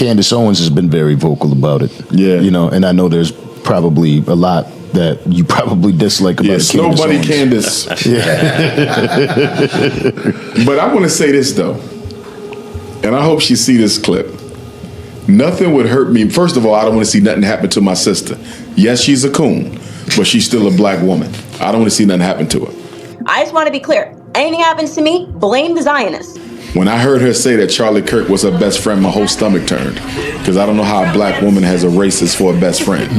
Candace Owens has been very vocal about it. Yeah. You know, and I know there's probably a lot that you probably dislike about yes, Candace nobody Owens. Candace. Yeah. But I want to say this, though, and I hope she see this clip. Nothing would hurt me. First of all, I don't want to see nothing happen to my sister. Yes, she's a coon, but she's still a black woman. I don't want to see nothing happen to her. I just want to be clear. Anything happens to me, blame the Zionists. When I heard her say that Charlie Kirk was her best friend, my whole stomach turned. Because I don't know how a black woman has a racist for a best friend.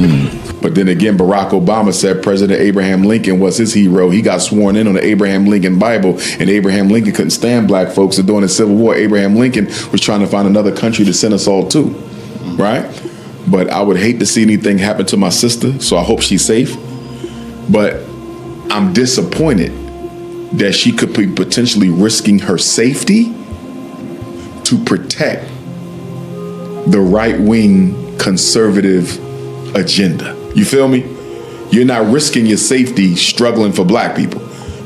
But then again, Barack Obama said President Abraham Lincoln was his hero. He got sworn in on the Abraham Lincoln Bible, and Abraham Lincoln couldn't stand black folks. And during the Civil War, Abraham Lincoln was trying to find another country to send us all to, right? But I would hate to see anything happen to my sister, so I hope she's safe. But I'm disappointed that she could be potentially risking her safety to protect the right-wing conservative agenda. You feel me? You're not risking your safety struggling for black people.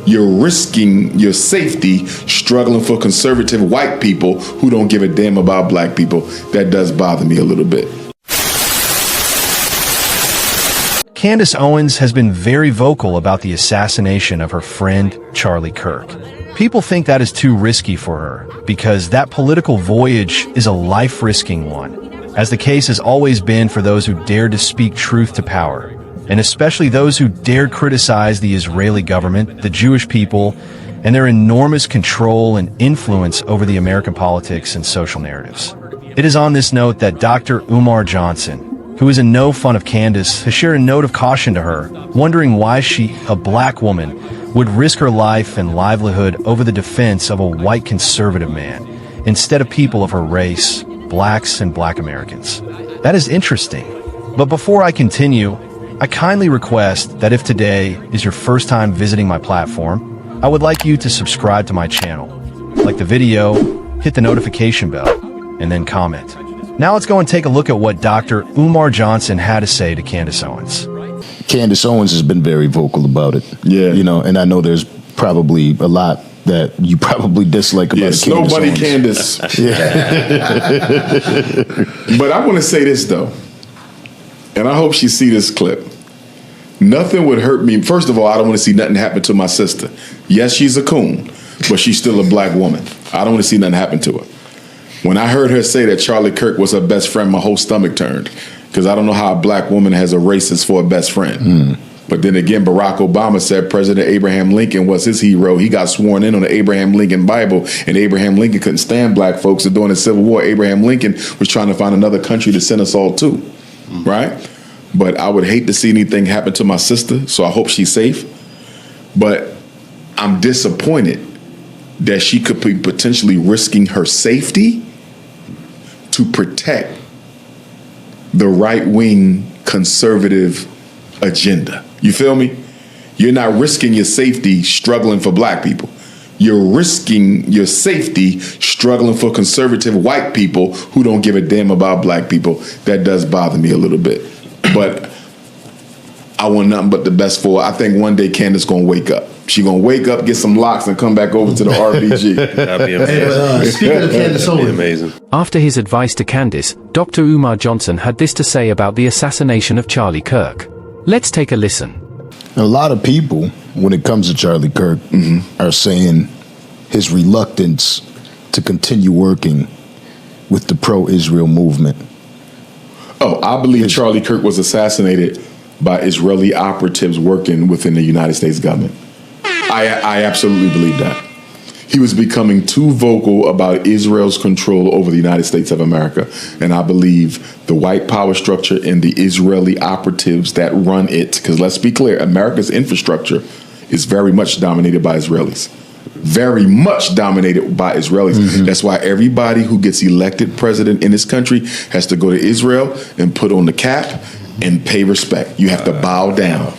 You're risking your safety struggling for conservative white people who don't give a damn about black people. That does bother me a little bit. Candace Owens has been very vocal about the assassination of her friend, Charlie Kirk. People think that is too risky for her because that political voyage is a life-risking one, as the case has always been for those who dared to speak truth to power, and especially those who dared criticize the Israeli government, the Jewish people, and their enormous control and influence over the American politics and social narratives. It is on this note that Dr. Umar Johnson, who is in no fun of Candace, has shared a note of caution to her, wondering why she, a black woman, would risk her life and livelihood over the defense of a white conservative man, instead of people of her race, blacks and black Americans. That is interesting. But before I continue, I kindly request that if today is your first time visiting my platform, I would like you to subscribe to my channel, like the video, hit the notification bell, and then comment. Now let's go and take a look at what Dr. Umar Johnson had to say to Candace Owens. Candace Owens has been very vocal about it. Yeah. You know, and I know there's probably a lot that you probably dislike about yes, Candace nobody Owens. Candace. Yeah. But I want to say this, though, and I hope she see this clip. Nothing would hurt me. First of all, I don't want to see nothing happen to my sister. Yes, she's a coon, but she's still a black woman. I don't want to see nothing happen to her. When I heard her say that Charlie Kirk was her best friend, my whole stomach turned. Because I don't know how a black woman has a racist for a best friend. But then again, Barack Obama said President Abraham Lincoln was his hero. He got sworn in on the Abraham Lincoln Bible, and Abraham Lincoln couldn't stand black folks. And during the Civil War, Abraham Lincoln was trying to find another country to send us all to, right? But I would hate to see anything happen to my sister, so I hope she's safe. But I'm disappointed that she could be potentially risking her safety to protect the right-wing conservative agenda. You feel me? You're not risking your safety struggling for black people. You're risking your safety struggling for conservative white people who don't give a damn about black people. That does bother me a little bit. But I want nothing but the best for her. I think one day Candace gonna wake up. She gonna wake up, get some locks, and come back over to the RBG. That'd be amazing. Speaking of Candace Owens, amazing. After his advice to Candace, Dr. Umar Johnson had this to say about the assassination of Charlie Kirk. Let's take a listen. A lot of people, when it comes to Charlie Kirk, are saying his reluctance to continue working with the pro-Israel movement. Oh, I believe Charlie Kirk was assassinated by Israeli operatives working within the United States government. I absolutely believe that. He was becoming too vocal about Israel's control over the United States of America. And I believe the white power structure and the Israeli operatives that run it, because let's be clear, America's infrastructure is very much dominated by Israelis. Very much dominated by Israelis. That's why everybody who gets elected president in this country has to go to Israel and put on the cap and pay respect. You have to bow down.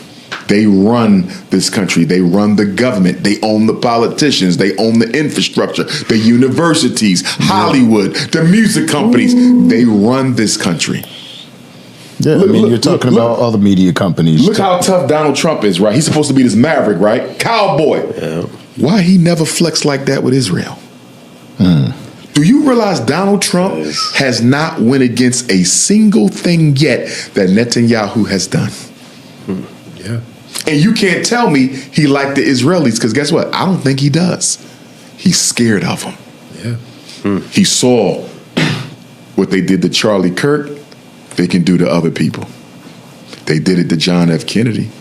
They run this country. They run the government. They own the politicians. They own the infrastructure, the universities, Hollywood, the music companies. They run this country. Yeah, look, you're talking about other media companies. Look how tough Donald Trump is, right? He's supposed to be this maverick, right? Cowboy. Yeah. Why he never flexed like that with Israel? Do you realize Donald Trump has not went against a single thing yet that Netanyahu has done? Yeah. And you can't tell me he liked the Israelis, because guess what? I don't think he does. He's scared of them. Yeah. He saw what they did to Charlie Kirk, they can do to other people. They did it to John F. Kennedy.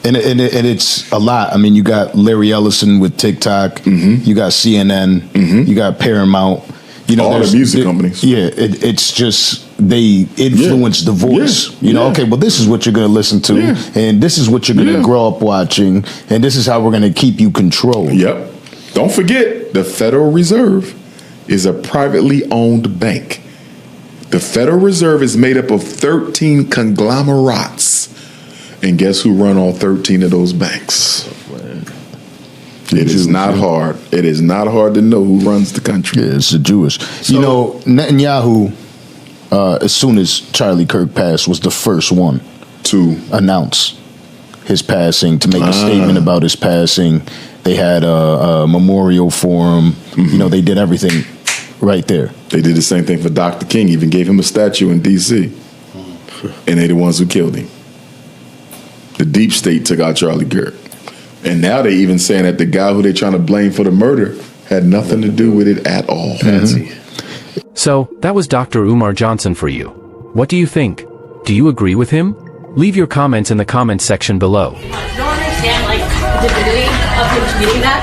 And it's a lot. I mean, you got Larry Ellison with TikTok. You got CNN. You got Paramount. You know, all the music companies. Yeah, it's just they influence the voice. You know, okay, well, this is what you're going to listen to, and this is what you're going to grow up watching, and this is how we're going to keep you controlled. Yep. Don't forget, the Federal Reserve is a privately owned bank. The Federal Reserve is made up of 13 conglomerates. And guess who run all 13 of those banks? It is not hard. It is not hard to know who runs the country. Yeah, it's the Jewish. So, you know, Netanyahu, as soon as Charlie Kirk passed, was the first one to announce his passing, to make a statement about his passing. They had a memorial for him. You know, they did everything right there. They did the same thing for Dr. King, even gave him a statue in D.C. And they the ones who killed him. The deep state took out Charlie Kirk. And now they even saying that the guy who they're trying to blame for the murder had nothing to do with it at all. So, that was Dr. Umar Johnson for you. What do you think? Do you agree with him? Leave your comments in the comments section below. I don't understand, like, the dignity of him tweeting that.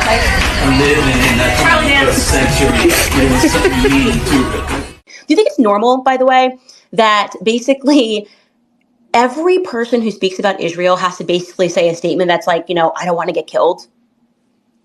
Do you think it's normal, by the way, that basically every person who speaks about Israel has to basically say a statement that's like, you know, I don't want to get killed?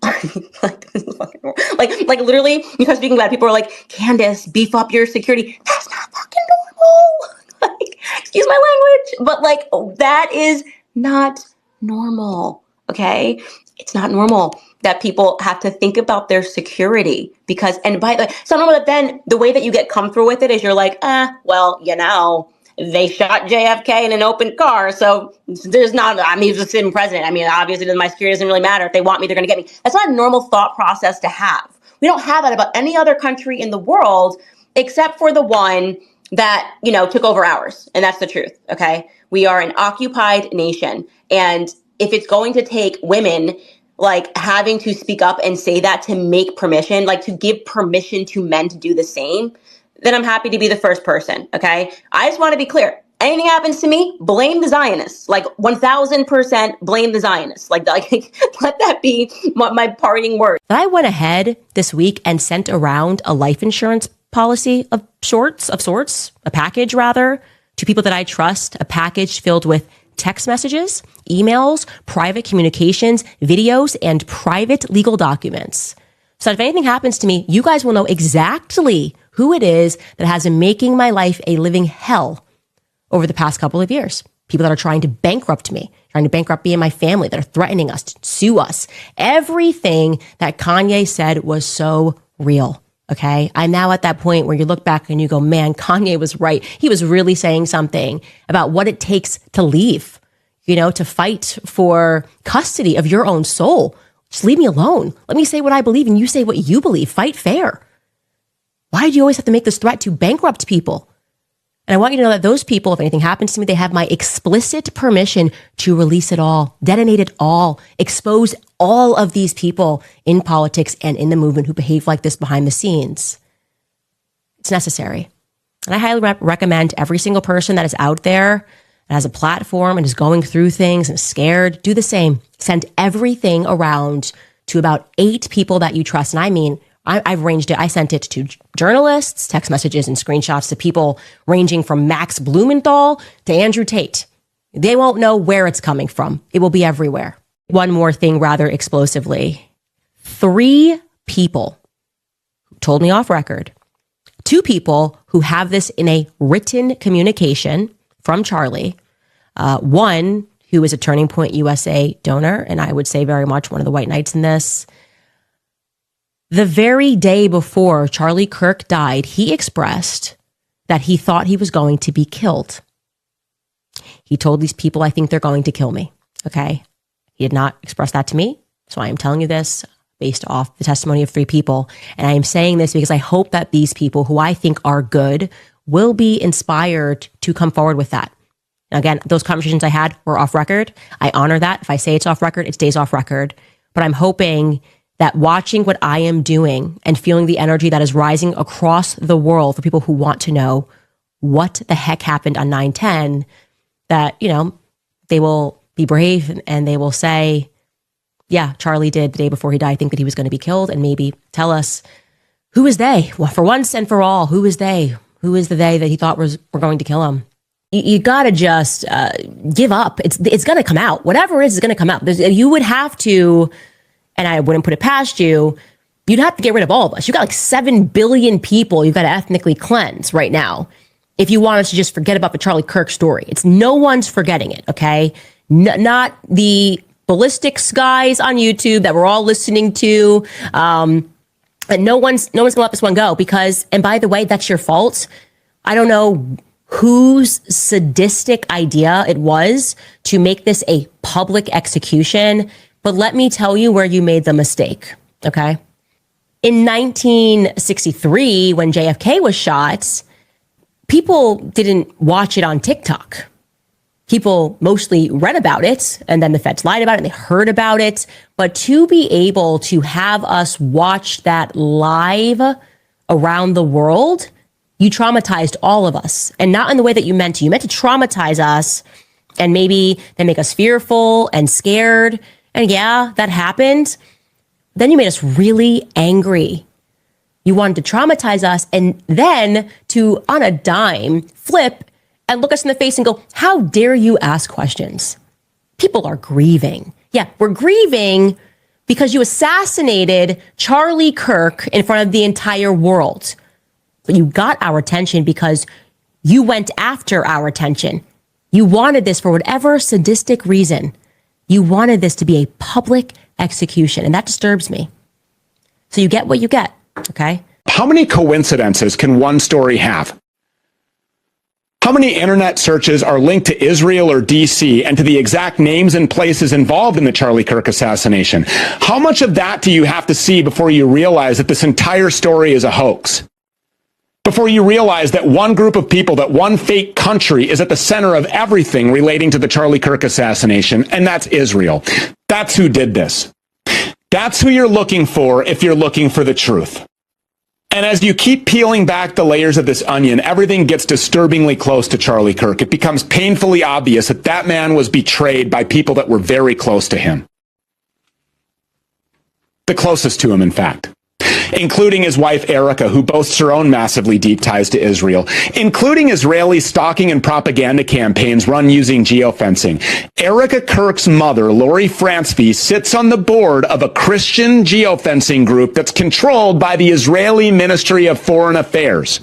like literally, you start speaking about it, people are like, Candace, beef up your security. That's not fucking normal. Like, excuse my language, but like, that is not normal. Okay, it's not normal that people have to think about their security, because, and by the way, it's not normal that then the way that you get comfortable with it is you're like, well, you know, they shot JFK in an open car, so there's not, I mean, he's a sitting president. I mean, obviously my security doesn't really matter. If they want me, they're going to get me. That's not a normal thought process to have. We don't have that about any other country in the world, except for the one that, you know, took over ours. And that's the truth, okay? We are an occupied nation. And if it's going to take women, like, having to speak up and say that to make permission, like to give permission to men to do the same, then I'm happy to be the first person, okay? I just want to be clear. Anything happens to me, blame the Zionists. Like, 1000% blame the Zionists. Like let that be my parting word. I went ahead this week and sent around a life insurance policy of sorts, a package rather, to people that I trust, a package filled with text messages, emails, private communications, videos, and private legal documents. So if anything happens to me, you guys will know exactly who it is that has been making my life a living hell over the past couple of years. People that are trying to bankrupt me, trying to bankrupt me and my family, that are threatening us, to sue us. Everything that Kanye said was so real. Okay. I'm now at that point where you look back and you go, man, Kanye was right. He was really saying something about what it takes to leave, you know, to fight for custody of your own soul. Just leave me alone. Let me say what I believe and you say what you believe. Fight fair. Why do you always have to make this threat to bankrupt people? And I want you to know that those people, if anything happens to me, they have my explicit permission to release it all, detonate it all, expose all of these people in politics and in the movement who behave like this behind the scenes. It's necessary. And I highly recommend every single person that is out there that has a platform and is going through things and is scared, do the same. Send everything around to about 8 people that you trust. And I mean, I've ranged it. I sent it to journalists, text messages and screenshots to people ranging from Max Blumenthal to Andrew Tate. They won't know where it's coming from. It will be everywhere. One more thing rather explosively. 3 people who told me off record. 2 people who have this in a written communication from Charlie. One who is a Turning Point USA donor, and I would say very much one of the white knights in this. The very day before Charlie Kirk died, he expressed that he thought he was going to be killed. He told these people, I think they're going to kill me. Okay. He did not express that to me. So I am telling you this based off the testimony of 3 people. And I am saying this because I hope that these people who I think are good will be inspired to come forward with that. Now, again, those conversations I had were off record. I honor that. If I say it's off record, it stays off record. But I'm hoping that watching what I am doing and feeling the energy that is rising across the world for people who want to know what the heck happened on 9/10, that, you know, they will be brave and they will say, yeah, Charlie did the day before he died think that he was going to be killed, and maybe tell us, who is they? Well, for once and for all, who is they? Who is the they that he thought were going to kill him? You got to just give up. It's going to come out. Whatever it is going to come out. You would have to, and I wouldn't put it past you, you'd have to get rid of all of us. You got like 7 billion people you've got to ethnically cleanse right now if you want us to just forget about the Charlie Kirk story. It's no one's forgetting it, okay? Not the ballistics guys on YouTube that we're all listening to. And no one's going to let this one go because, and by the way, that's your fault. I don't know whose sadistic idea it was to make this a public execution, but let me tell you where you made the mistake, okay? In 1963, when JFK was shot, people didn't watch it on TikTok. People mostly read about it, and then the feds lied about it, and they heard about it. But to be able to have us watch that live around the world, you traumatized all of us. And not in the way that you meant to. You meant to traumatize us, and maybe then make us fearful and scared. And yeah, that happened. Then you made us really angry. You wanted to traumatize us, and then to, on a dime, flip and look us in the face and go, how dare you ask questions? People are grieving. Yeah, we're grieving because you assassinated Charlie Kirk in front of the entire world. But you got our attention because you went after our attention. You wanted this for whatever sadistic reason. You wanted this to be a public execution, and that disturbs me. So you get what you get, okay? How many coincidences can one story have? How many internet searches are linked to Israel or DC and to the exact names and places involved in the Charlie Kirk assassination? How much of that do you have to see before you realize that this entire story is a hoax? Before you realize that one group of people, that one fake country is at the center of everything relating to the Charlie Kirk assassination, and that's Israel. That's who did this. That's who you're looking for if you're looking for the truth. And as you keep peeling back the layers of this onion, everything gets disturbingly close to Charlie Kirk. It becomes painfully obvious that that man was betrayed by people that were very close to him. The closest to him, in fact. Including his wife, Erica, who boasts her own massively deep ties to Israel, including Israeli stalking and propaganda campaigns run using geofencing. Erica Kirk's mother, Lori Fransby, sits on the board of a Christian geofencing group that's controlled by the Israeli Ministry of Foreign Affairs.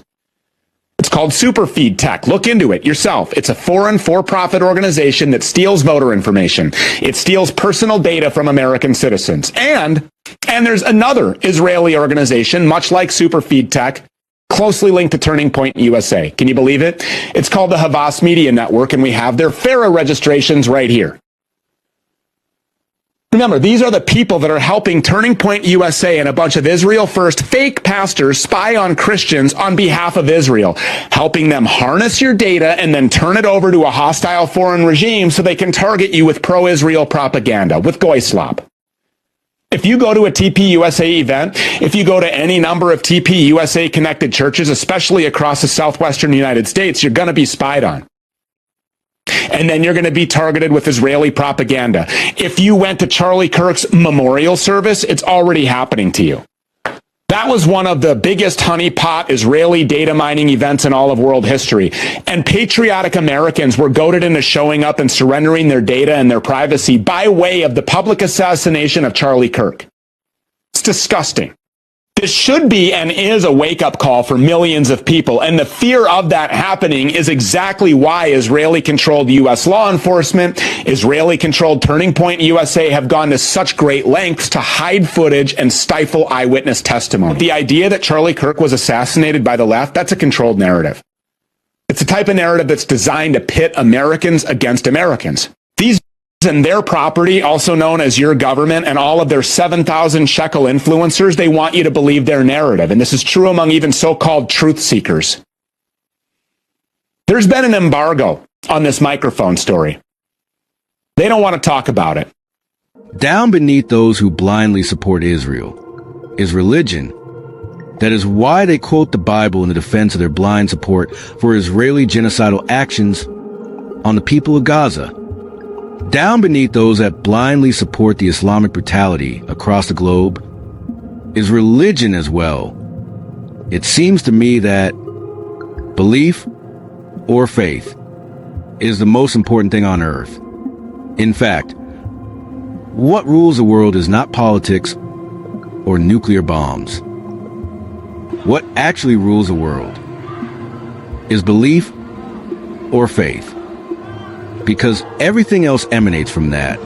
It's called Superfeed Tech. Look into it yourself. It's a foreign for-profit organization that steals voter information. It steals personal data from American citizens. And there's another Israeli organization, much like Superfeed Tech, closely linked to Turning Point USA. Can you believe it? It's called the Havas Media Network, and we have their FARA registrations right here. Remember, these are the people that are helping Turning Point USA and a bunch of Israel First fake pastors spy on Christians on behalf of Israel, helping them harness your data and then turn it over to a hostile foreign regime so they can target you with pro-Israel propaganda, with goy slop. If you go to a TPUSA event, if you go to any number of TPUSA connected churches, especially across the southwestern United States, you're going to be spied on. And then you're going to be targeted with Israeli propaganda. If you went to Charlie Kirk's memorial service, it's already happening to you. That was one of the biggest honeypot Israeli data mining events in all of world history. And patriotic Americans were goaded into showing up and surrendering their data and their privacy by way of the public assassination of Charlie Kirk. It's disgusting. This should be and is a wake-up call for millions of people, and the fear of that happening is exactly why Israeli-controlled U.S. law enforcement, Israeli-controlled Turning Point USA have gone to such great lengths to hide footage and stifle eyewitness testimony. The idea that Charlie Kirk was assassinated by the left, that's a controlled narrative. It's a type of narrative that's designed to pit Americans against Americans. These and their property, also known as your government, and all of their 7,000 shekel influencers, they want you to believe their narrative. And this is true among even so-called truth seekers. There's been an embargo on this microphone story. They don't want to talk about it. Down beneath those who blindly support Israel is religion. That is why they quote the Bible in the defense of their blind support for Israeli genocidal actions on the people of Gaza. Down beneath those that blindly support the Islamic brutality across the globe is religion as well. It seems to me that belief or faith is the most important thing on earth. In fact, what rules the world is not politics or nuclear bombs. What actually rules the world is belief or faith, because everything else emanates from that.